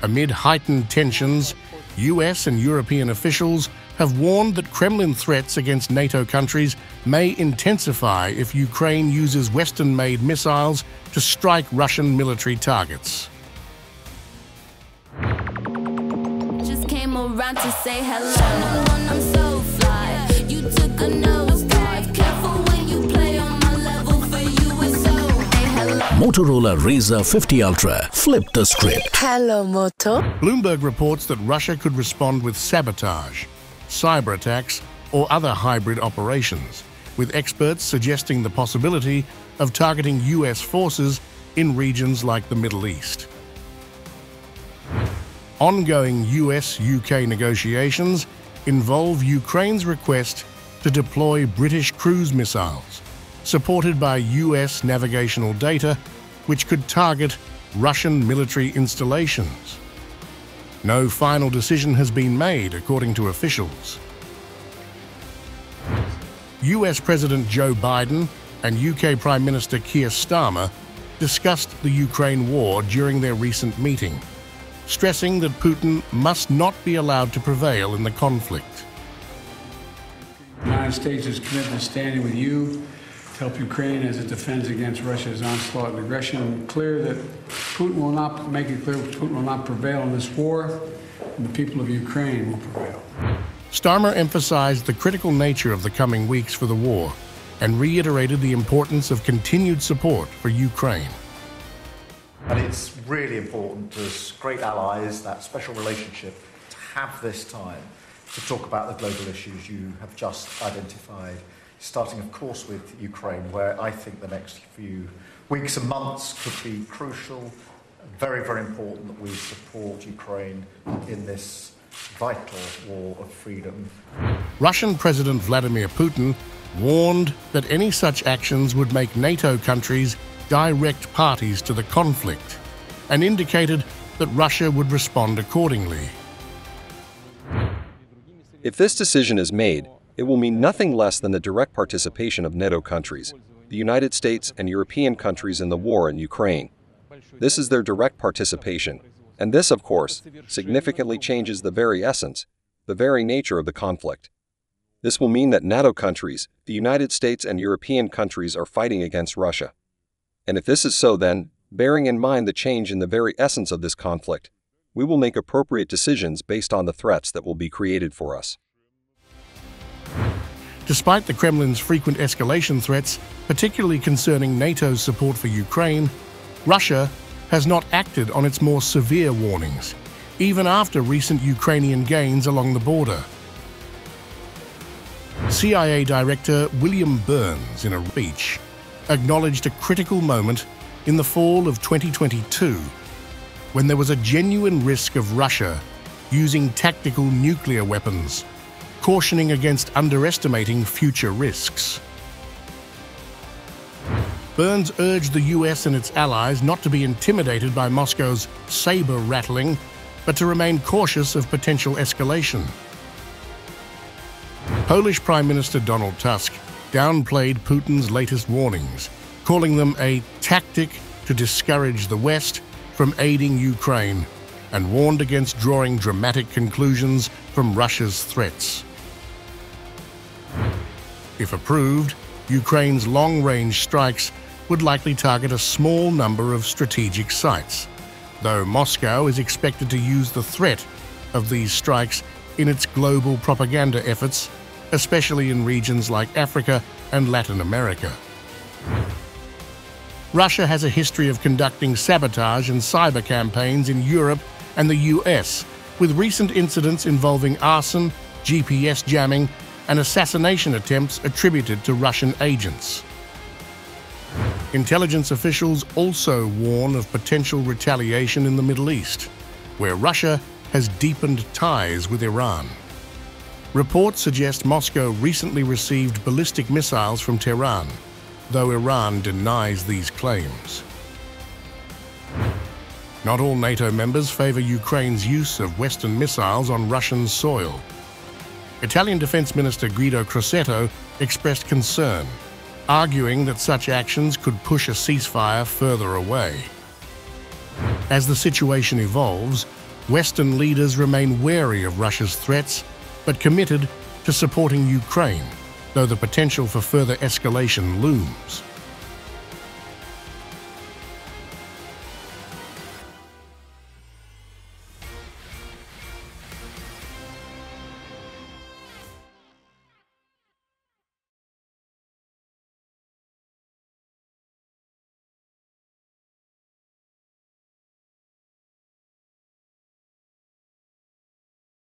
Amid heightened tensions, US and European officials have warned that Kremlin threats against NATO countries may intensify if Ukraine uses Western-made missiles to strike Russian military targets. Just came around to say hello. I'm so fly. You took a nosedive. Careful when you play on my level. For you it's so. Hey, hello. Motorola Razr 50 Ultra. Flip the script. Hello, Moto. Bloomberg reports that Russia could respond with sabotage, cyberattacks, or other hybrid operations, with experts suggesting the possibility of targeting US forces in regions like the Middle East. Ongoing US-UK negotiations involve Ukraine's request to deploy British cruise missiles, supported by US navigational data, which could target Russian military installations. No final decision has been made, according to officials. US President Joe Biden and UK Prime Minister Keir Starmer discussed the Ukraine war during their recent meeting, stressing that Putin must not be allowed to prevail in the conflict. The United States is committed to standing with you to help Ukraine as it defends against Russia's onslaught and aggression. Putin will not prevail in this war, and the people of Ukraine will prevail. Starmer emphasized the critical nature of the coming weeks for the war and reiterated the importance of continued support for Ukraine. And it's really important as great allies, that special relationship, to have this time to talk about the global issues you have just identified, starting, of course, with Ukraine, where I think the next few weeks and months could be crucial. Very, very important that we support Ukraine in this vital war of freedom. Russian President Vladimir Putin warned that any such actions would make NATO countries direct parties to the conflict, and indicated that Russia would respond accordingly. If this decision is made, it will mean nothing less than the direct participation of NATO countries, the United States and European countries in the war in Ukraine. This is their direct participation, and this, of course, significantly changes the very essence, the very nature of the conflict. This will mean that NATO countries, the United States and European countries are fighting against Russia. And if this is so, then, bearing in mind the change in the very essence of this conflict, we will make appropriate decisions based on the threats that will be created for us. Despite the Kremlin's frequent escalation threats, particularly concerning NATO's support for Ukraine, Russia has not acted on its more severe warnings, even after recent Ukrainian gains along the border. CIA Director William Burns, in a speech, acknowledged a critical moment in the fall of 2022, when there was a genuine risk of Russia using tactical nuclear weapons, cautioning against underestimating future risks. Burns urged the US and its allies not to be intimidated by Moscow's saber-rattling, but to remain cautious of potential escalation. Polish Prime Minister Donald Tusk downplayed Putin's latest warnings, calling them a tactic to discourage the West from aiding Ukraine, and warned against drawing dramatic conclusions from Russia's threats. If approved, Ukraine's long-range strikes would likely target a small number of strategic sites, though Moscow is expected to use the threat of these strikes in its global propaganda efforts, especially in regions like Africa and Latin America. Russia has a history of conducting sabotage and cyber campaigns in Europe and the US, with recent incidents involving arson, GPS jamming, and assassination attempts attributed to Russian agents. Intelligence officials also warn of potential retaliation in the Middle East, where Russia has deepened ties with Iran. Reports suggest Moscow recently received ballistic missiles from Tehran, though Iran denies these claims. Not all NATO members favor Ukraine's use of Western missiles on Russian soil. Italian Defense Minister Guido Crosetto expressed concern, arguing that such actions could push a ceasefire further away. As the situation evolves, Western leaders remain wary of Russia's threats, but committed to supporting Ukraine, though the potential for further escalation looms.